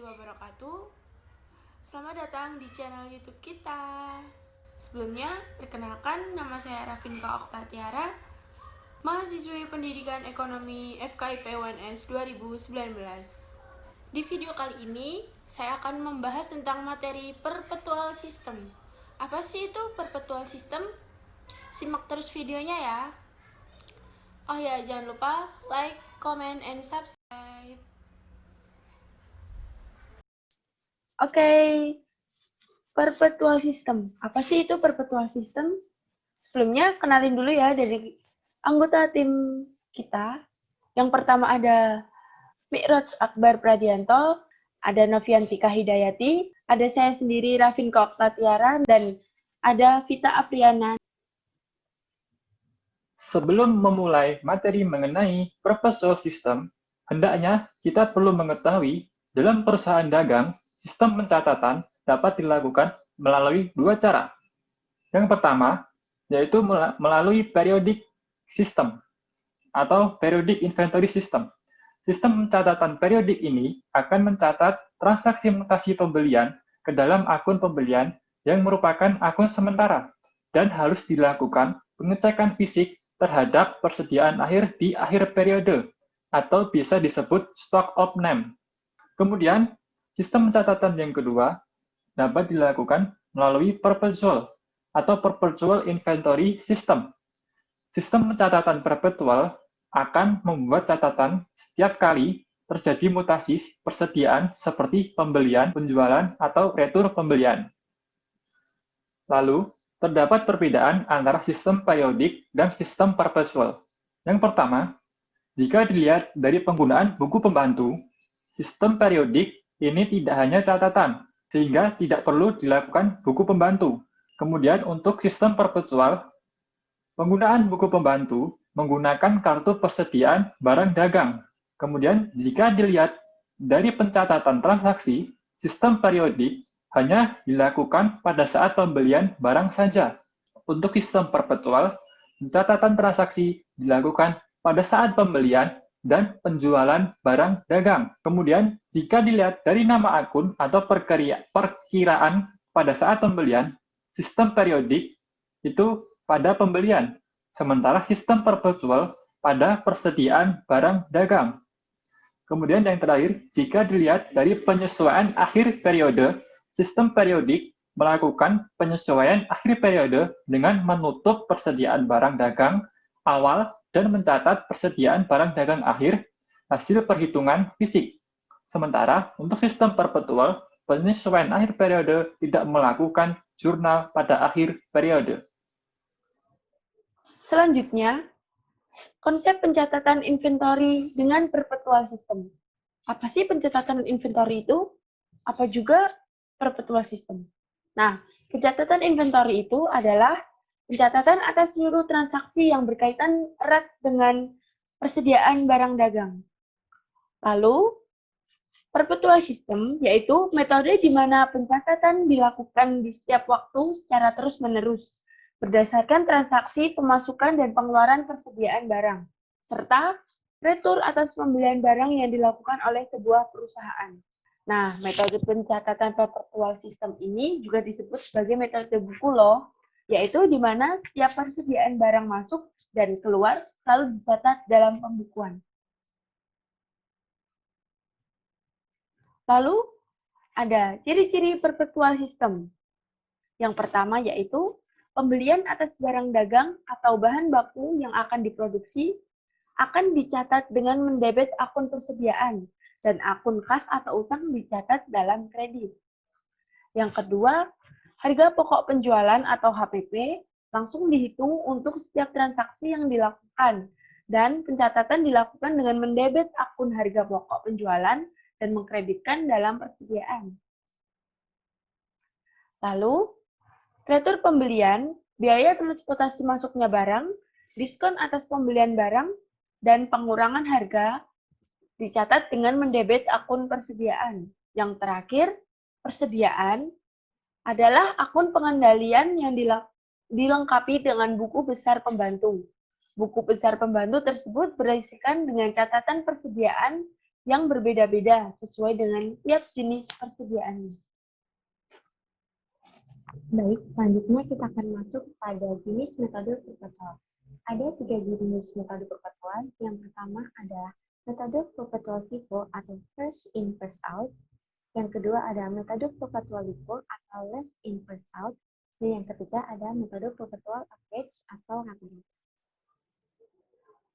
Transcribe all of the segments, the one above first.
wabarakatuh. Selamat datang di channel YouTube kita. Sebelumnya, perkenalkan nama saya Rafinka Oktatiara, mahasiswi Pendidikan Ekonomi FKIP UNS 2019. Di video kali ini, saya akan membahas tentang materi perpetual system. Apa sih itu perpetual system? Simak terus videonya ya. Oh ya, jangan lupa like, comment, and subscribe. Oke, perpetual system. Apa sih itu perpetual system? Sebelumnya, kenalin dulu ya dari anggota tim kita. Yang pertama ada Mi'raj Akbar Pradianto, ada Noviantika Hidayati, ada saya sendiri Rafinka Oktatiara, dan ada Vita Apriana. Sebelum memulai materi mengenai perpetual system, hendaknya kita perlu mengetahui dalam perusahaan dagang, sistem pencatatan dapat dilakukan melalui dua cara. Yang pertama, yaitu melalui periodic system atau periodic inventory system. Sistem pencatatan periodik ini akan mencatat transaksi mutasi pembelian ke dalam akun pembelian yang merupakan akun sementara dan harus dilakukan pengecekan fisik terhadap persediaan akhir di akhir periode atau bisa disebut stock of name. Kemudian, sistem pencatatan yang kedua dapat dilakukan melalui perpetual atau perpetual inventory system. Sistem pencatatan perpetual akan membuat catatan setiap kali terjadi mutasi persediaan seperti pembelian, penjualan, atau retur pembelian. Lalu, terdapat perbedaan antara sistem periodik dan sistem perpetual. Yang pertama, jika dilihat dari penggunaan buku pembantu, sistem periodik ini tidak hanya catatan, sehingga tidak perlu dilakukan buku pembantu. Kemudian untuk sistem perpetual, penggunaan buku pembantu menggunakan kartu persediaan barang dagang. Kemudian jika dilihat dari pencatatan transaksi, sistem periodik hanya dilakukan pada saat pembelian barang saja. Untuk sistem perpetual, pencatatan transaksi dilakukan pada saat pembelian dan penjualan barang dagang. Kemudian, jika dilihat dari nama akun atau perkiraan pada saat pembelian, sistem periodik itu pada pembelian, sementara sistem perpetual pada persediaan barang dagang. Kemudian yang terakhir, jika dilihat dari penyesuaian akhir periode, sistem periodik melakukan penyesuaian akhir periode dengan menutup persediaan barang dagang awal dan mencatat persediaan barang dagang akhir hasil perhitungan fisik. Sementara untuk sistem perpetual, penyesuaian akhir periode tidak melakukan jurnal pada akhir periode. Selanjutnya, konsep pencatatan inventory dengan perpetual system. Apa sih pencatatan inventory itu? Apa juga perpetual system? Nah, pencatatan inventory itu adalah pencatatan atas seluruh transaksi yang berkaitan erat dengan persediaan barang dagang. Lalu, perpetual system yaitu metode di mana pencatatan dilakukan di setiap waktu secara terus-menerus berdasarkan transaksi pemasukan dan pengeluaran persediaan barang, serta retur atas pembelian barang yang dilakukan oleh sebuah perusahaan. Nah, metode pencatatan perpetual system ini juga disebut sebagai metode buku loh, yaitu di mana setiap persediaan barang masuk dan keluar selalu dicatat dalam pembukuan. Lalu, ada ciri-ciri perpetual system. Yang pertama yaitu pembelian atas barang dagang atau bahan baku yang akan diproduksi akan dicatat dengan mendebet akun persediaan dan akun kas atau utang dicatat dalam kredit. Yang kedua, harga pokok penjualan atau HPP langsung dihitung untuk setiap transaksi yang dilakukan dan pencatatan dilakukan dengan mendebet akun harga pokok penjualan dan mengkreditkan dalam persediaan. Lalu, retur pembelian, biaya transportasi masuknya barang, diskon atas pembelian barang, dan pengurangan harga dicatat dengan mendebet akun persediaan. Yang terakhir, persediaan adalah akun pengendalian yang dilengkapi dengan buku besar pembantu. Buku besar pembantu tersebut berisikan dengan catatan persediaan yang berbeda-beda sesuai dengan tiap jenis persediaannya. Baik, selanjutnya kita akan masuk pada jenis metode perpetual. Ada 3 jenis metode perpetual. Yang pertama adalah metode perpetual FIFO atau first in first out. Yang kedua ada metode perpetual LIFO atau last in first out. Dan yang ketiga ada metode perpetual average atau rata-rata.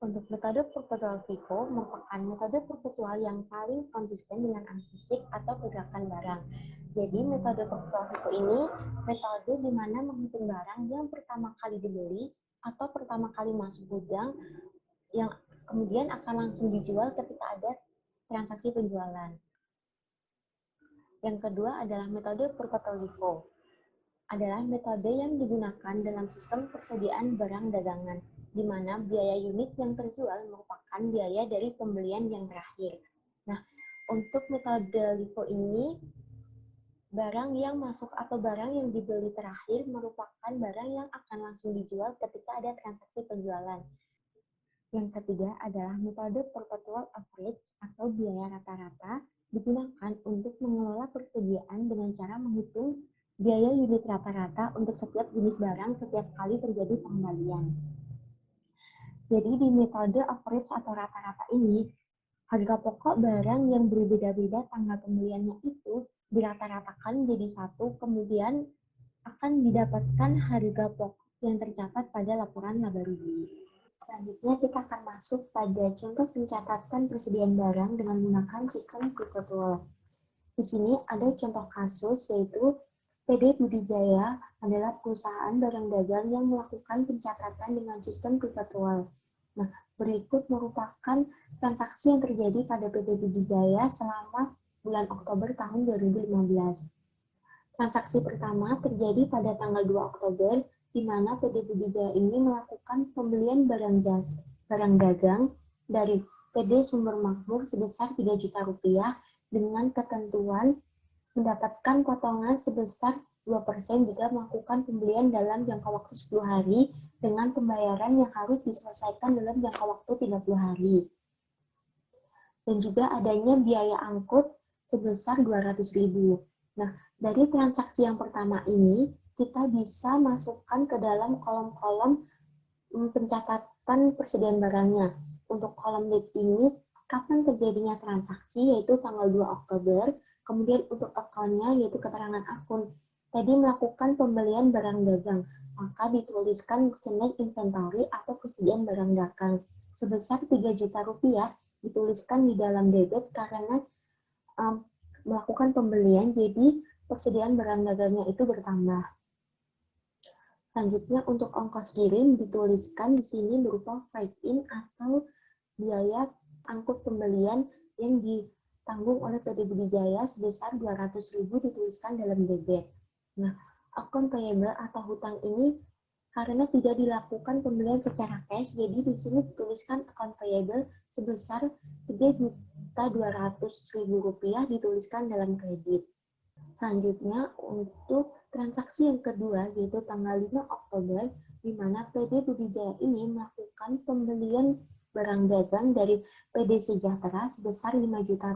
Untuk metode perpetual FIFO merupakan metode perpetual yang paling konsisten dengan arus fisik atau pergerakan barang. Jadi metode perpetual FIFO ini metode di mana menghitung barang yang pertama kali dibeli atau pertama kali masuk gudang yang kemudian akan langsung dijual ketika ada transaksi penjualan. Yang kedua adalah metode perpetual LIFO. Adalah metode yang digunakan dalam sistem persediaan barang dagangan, di mana biaya unit yang terjual merupakan biaya dari pembelian yang terakhir. Nah, untuk metode LIFO ini, barang yang masuk atau barang yang dibeli terakhir merupakan barang yang akan langsung dijual ketika ada transaksi penjualan. Yang ketiga adalah metode perpetual average atau biaya rata-rata digunakan untuk mengelola persediaan dengan cara menghitung biaya unit rata-rata untuk setiap jenis barang setiap kali terjadi pengembalian. Jadi di metode average atau rata-rata ini, harga pokok barang yang berbeda-beda tanggal pembeliannya itu dirata-ratakan jadi satu, kemudian akan didapatkan harga pokok yang tercatat pada laporan laba rugi. Selanjutnya kita akan masuk pada contoh pencatatan persediaan barang dengan menggunakan sistem perpetual. Di sini ada contoh kasus yaitu PD Budijaya adalah perusahaan barang dagang yang melakukan pencatatan dengan sistem perpetual. Nah, berikut merupakan transaksi yang terjadi pada PD Budijaya selama bulan Oktober tahun 2015. Transaksi pertama terjadi pada tanggal 2 Oktober, di mana PD Budijaya ini melakukan pembelian barang dagang dari PD Sumber Makmur sebesar Rp3 juta dengan ketentuan mendapatkan potongan sebesar 2% jika melakukan pembelian dalam jangka waktu 10 hari dengan pembayaran yang harus diselesaikan dalam jangka waktu 30 hari. Dan juga adanya biaya angkut sebesar 200.000. Nah, dari transaksi yang pertama ini, kita bisa masukkan ke dalam kolom-kolom pencatatan persediaan barangnya. Untuk kolom date ini, kapan terjadinya transaksi, yaitu tanggal 2 Oktober, kemudian untuk akunnya, yaitu keterangan akun. Tadi melakukan pembelian barang dagang, maka dituliskan merchandise inventory atau persediaan barang dagang. Sebesar Rp3 juta dituliskan di dalam debit karena melakukan pembelian, jadi persediaan barang dagangnya itu bertambah. Selanjutnya untuk ongkos kirim dituliskan di sini berupa freight in atau biaya angkut pembelian yang ditanggung oleh PD Budijaya sebesar 200.000 dituliskan dalam debit. Nah, akun payable atau hutang ini karena tidak dilakukan pembelian secara cash, jadi di sini dituliskan akun payable sebesar Rp3.200.000 dituliskan dalam kredit. Selanjutnya untuk transaksi yang kedua yaitu tanggal 5 Oktober di mana PD Budijaya ini melakukan pembelian barang dagang dari PD Sejahtera sebesar Rp5 juta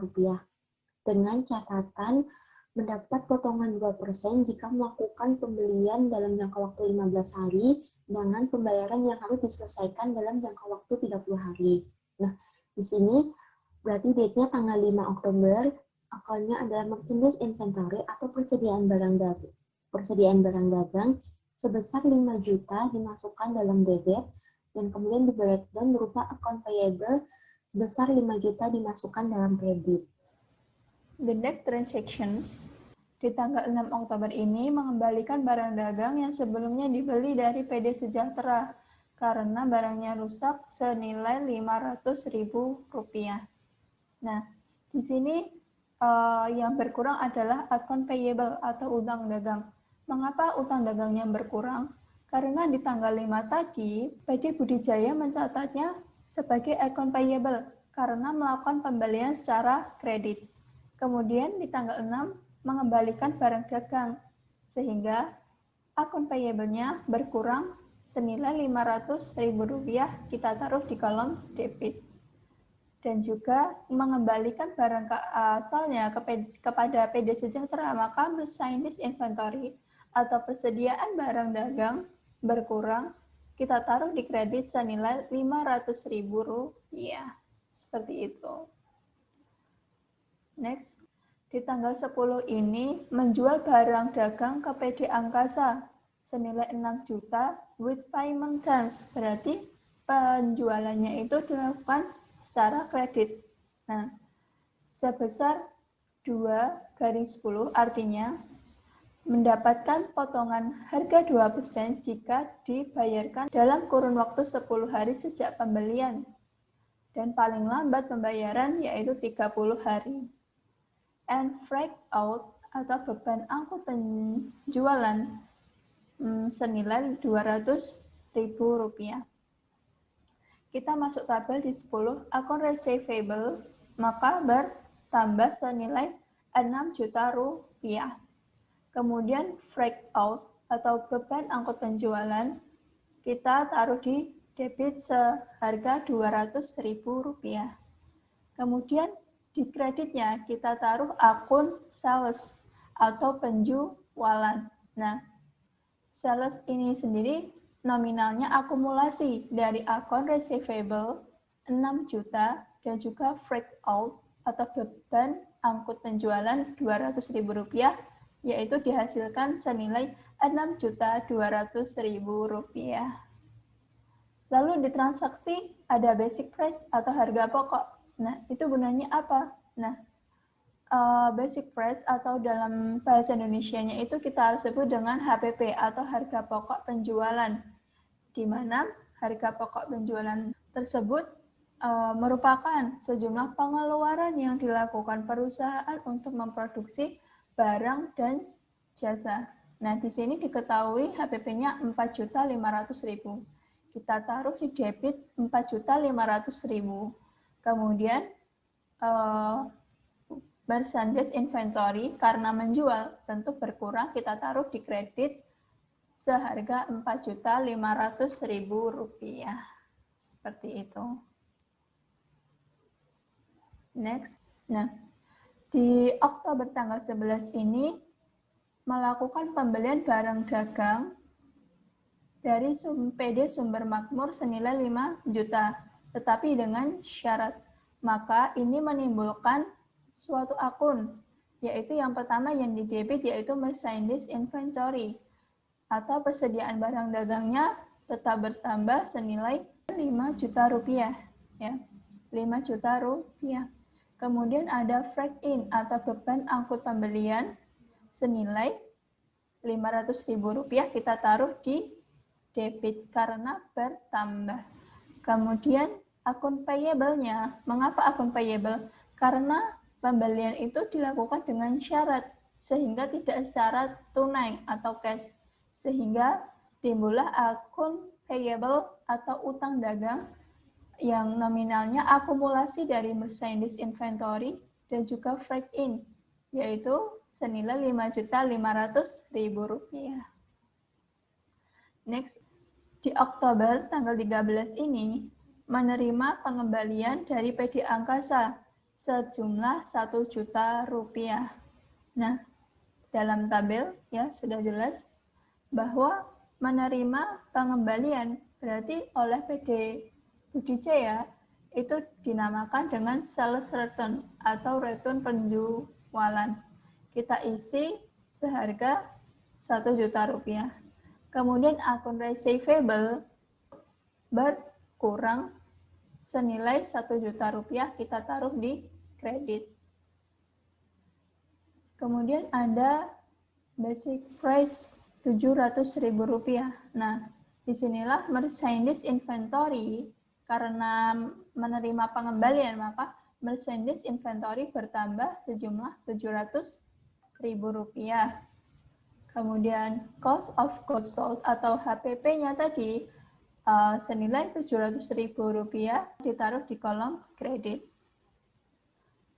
dengan catatan mendapat potongan 2% jika melakukan pembelian dalam jangka waktu 15 hari dengan pembayaran yang harus diselesaikan dalam jangka waktu 30 hari. Nah, di sini berarti date-nya tanggal 5 Oktober, akunnya adalah merchandise inventory atau persediaan barang dagang sebesar 5 juta dimasukkan dalam debit dan kemudian di breakdown berupa akun payable sebesar 5 juta dimasukkan dalam kredit. The next transaction di tanggal 6 Oktober ini mengembalikan barang dagang yang sebelumnya dibeli dari PD Sejahtera karena barangnya rusak senilai Rp500.000. Nah, di sini yang berkurang adalah akun payable atau utang dagang. Mengapa utang dagangnya berkurang? Karena di tanggal 5 tadi, PD Budijaya mencatatnya sebagai akun payable karena melakukan pembelian secara kredit. Kemudian di tanggal 6 mengembalikan barang dagang, sehingga akun payable-nya berkurang senilai Rp500.000 kita taruh di kolom debit. dan juga mengembalikan barang asalnya kepada PD Sejahtera, maka merchandise inventory atau persediaan barang dagang berkurang, kita taruh di kredit senilai Rp500.000. Seperti itu. Next, di tanggal 10 ini menjual barang dagang ke PD Angkasa senilai 6 juta with payment terms, berarti penjualannya itu dilakukan secara kredit. Nah, sebesar 2/10 artinya mendapatkan potongan harga 2% jika dibayarkan dalam kurun waktu 10 hari sejak pembelian. Dan paling lambat pembayaran yaitu 30 hari. And freight out atau beban angkut penjualan senilai Rp200.000. Kita masuk tabel di 10, akun receivable, maka bertambah senilai Rp6 juta. Kemudian freight out atau beban angkut penjualan, kita taruh di debit seharga Rp200.000. Kemudian di kreditnya kita taruh akun sales atau penjualan. Nah, sales ini sendiri nominalnya akumulasi dari akun receivable 6 juta dan juga freight out atau beban angkut penjualan Rp200.000, yaitu dihasilkan senilai Rp6.200.000. Lalu di transaksi ada basic price atau harga pokok. Nah, itu gunanya apa? Nah, basic price atau dalam bahasa Indonesianya itu kita sebut dengan HPP atau harga pokok penjualan, di mana harga pokok penjualan tersebut merupakan sejumlah pengeluaran yang dilakukan perusahaan untuk memproduksi barang dan jasa. Nah, di sini diketahui HPP-nya Rp4.500.000. Kita taruh di debit Rp4.500.000. Kemudian merchandise inventory karena menjual tentu berkurang, kita taruh di kredit seharga Rp4.500.000. Seperti itu. Next. Nah, di Oktober tanggal 11 ini melakukan pembelian barang dagang dari PD Sumber Makmur senilai 5 juta, tetapi dengan syarat. Maka ini menimbulkan suatu akun, yaitu yang pertama yang didebit yaitu merchandise inventory atau persediaan barang dagangnya tetap bertambah senilai Rp5 juta, ya. Rp5 juta. Kemudian ada freight in atau beban angkut pembelian senilai Rp500.000, kita taruh di debit karena bertambah. Kemudian akun payable-nya, mengapa akun payable? Karena pembelian itu dilakukan dengan syarat, sehingga tidak secara tunai atau cash, sehingga timbullah akun payable atau utang dagang yang nominalnya akumulasi dari merchandise inventory dan juga freight in, yaitu senilai Rp5.500.000. Next, di Oktober tanggal 13 ini menerima pengembalian dari PD Angkasa sejumlah Rp1 juta. Nah, dalam tabel ya sudah jelas bahwa menerima pengembalian berarti oleh PD Budi Jaya itu dinamakan dengan sales return atau return penjualan. Kita isi seharga Rp1 juta. Kemudian akun receivable berkurang senilai Rp1 juta, kita taruh di kredit. Kemudian ada basic price Rp700.000. Nah, disinilah merchandise inventory karena menerima pengembalian, maka merchandise inventory bertambah sejumlah Rp700.000. Kemudian cost of goods sold atau HPP-nya tadi senilai Rp700.000 ditaruh di kolom kredit.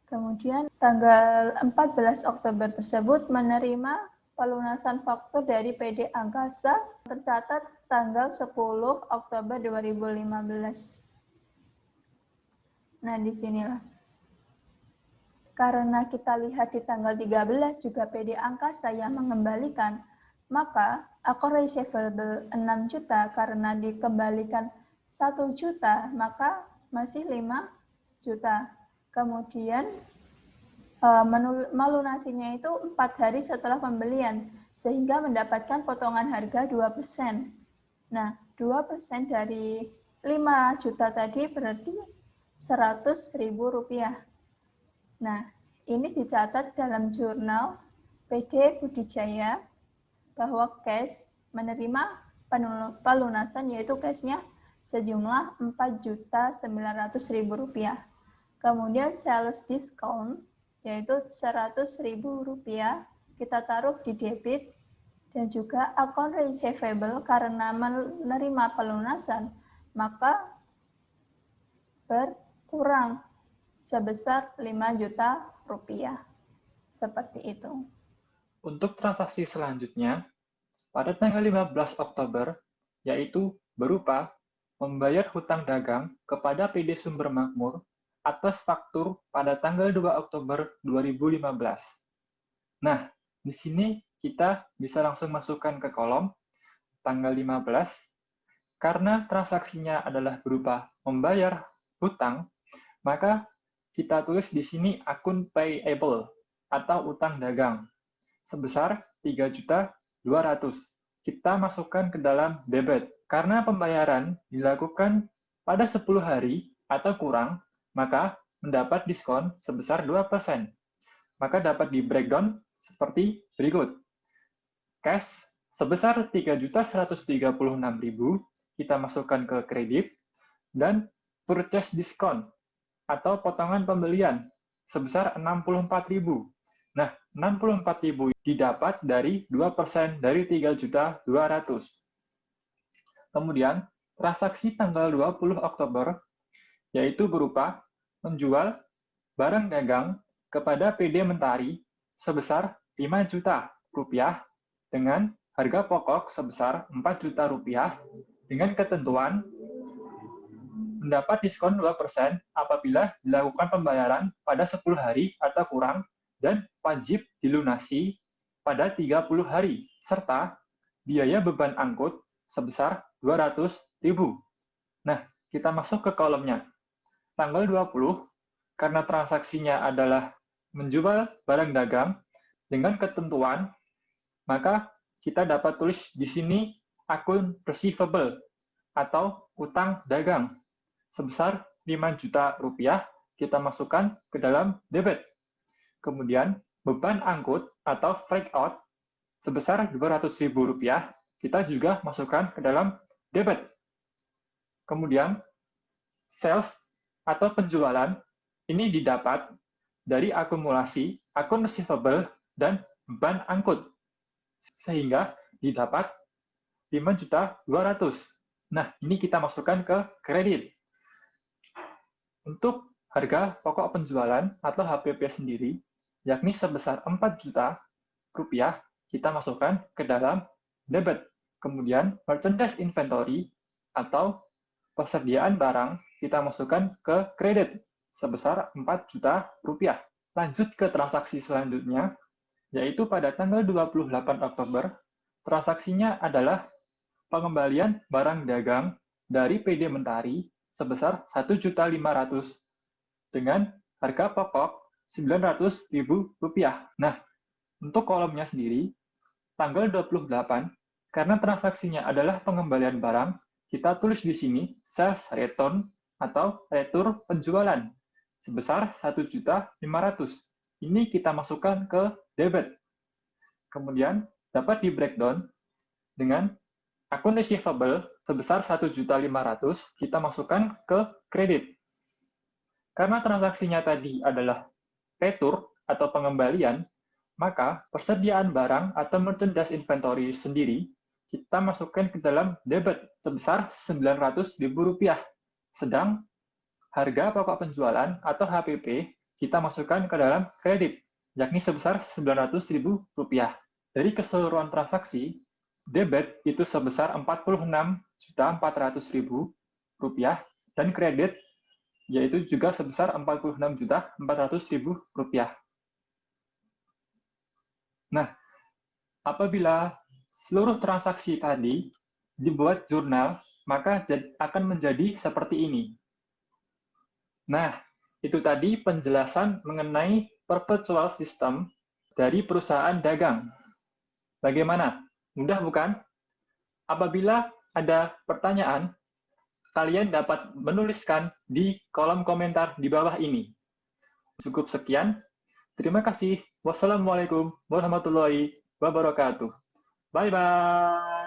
Kemudian tanggal 14 Oktober tersebut menerima pelunasan faktur dari PD Angkasa tercatat tanggal 10 Oktober 2015. Nah, disinilah. Karena kita lihat di tanggal 13 juga PD Angkasa yang mengembalikan, maka account receivable 6 juta karena dikembalikan 1 juta, maka masih 5 juta. Kemudian melunasinya itu 4 hari setelah pembelian, sehingga mendapatkan potongan harga 2%. Nah, 2% dari 5 juta tadi berarti Rp100.000. Nah, ini dicatat dalam jurnal PD Budijaya bahwa cash menerima pelunasan yaitu cashnya sejumlah Rp4.900.000. Kemudian sales discount yaitu Rp100.000 kita taruh di debit, dan juga account receivable karena menerima pelunasan maka berkurang sebesar Rp5 juta. Seperti itu. Untuk transaksi selanjutnya, pada tanggal 15 Oktober, yaitu berupa membayar hutang dagang kepada PD Sumber Makmur atas faktur pada tanggal 2 Oktober 2015. Nah, di sini kita bisa langsung masukkan ke kolom tanggal 15, karena transaksinya adalah berupa membayar hutang, maka kita tulis di sini akun payable atau utang dagang sebesar 3.200.000. Kita masukkan ke dalam debit. Karena pembayaran dilakukan pada 10 hari atau kurang, maka mendapat diskon sebesar 2%. Maka dapat di breakdown seperti berikut. Cash sebesar 3.136.000 kita masukkan ke kredit, dan purchase discount atau potongan pembelian sebesar 64.000. Nah, 64.000 didapat dari 2% dari 3.200.000. Kemudian, transaksi tanggal 20 Oktober, yaitu berupa menjual barang dagang kepada PD Mentari sebesar 5 juta rupiah dengan harga pokok sebesar 4 juta rupiah dengan ketentuan mendapat diskon 2% apabila dilakukan pembayaran pada 10 hari atau kurang dan wajib dilunasi pada 30 hari, serta biaya beban angkut sebesar 200.000. Nah, kita masuk ke kolomnya. Tanggal 20, karena transaksinya adalah menjual barang dagang dengan ketentuan, maka kita dapat tulis di sini akun receivable atau utang dagang sebesar 5 juta rupiah kita masukkan ke dalam debit. Kemudian beban angkut atau freight out sebesar 200.000 rupiah kita juga masukkan ke dalam debit. Kemudian sales atau penjualan ini didapat dari akumulasi akun receivable dan beban angkut, sehingga didapat 5.200.000. Nah, ini kita masukkan ke kredit. Untuk harga pokok penjualan atau HPP sendiri, yakni sebesar 4 juta rupiah, kita masukkan ke dalam debit. Kemudian, merchandise inventory atau persediaan barang kita masukkan ke kredit sebesar 4 juta rupiah. Lanjut ke transaksi selanjutnya, yaitu pada tanggal 28 Oktober, transaksinya adalah pengembalian barang dagang dari PD Mentari sebesar 1.500.000 dengan harga pokok Rp900.000. Nah, untuk kolomnya sendiri, tanggal 28, karena transaksinya adalah pengembalian barang, kita tulis di sini sales return atau retur penjualan sebesar 1.500.000. Ini kita masukkan ke debit. Kemudian dapat di breakdown dengan akun receivable sebesar 1.500.000 kita masukkan ke kredit. Karena transaksinya tadi adalah retur atau pengembalian, maka persediaan barang atau merchandise inventory sendiri kita masukkan ke dalam debit sebesar Rp900.000. Sedang harga pokok penjualan atau HPP kita masukkan ke dalam kredit, yakni sebesar Rp900.000. Dari keseluruhan transaksi, debit itu sebesar Rp46.400.000 dan kredit yaitu juga sebesar Rp46.400.000. Nah, apabila seluruh transaksi tadi dibuat jurnal, maka akan menjadi seperti ini. Nah, itu tadi penjelasan mengenai perpetual system dari perusahaan dagang. Bagaimana? Mudah bukan? Apabila ada pertanyaan, kalian dapat menuliskan di kolom komentar di bawah ini. Cukup sekian. Terima kasih. Wassalamualaikum warahmatullahi wabarakatuh. Bye-bye.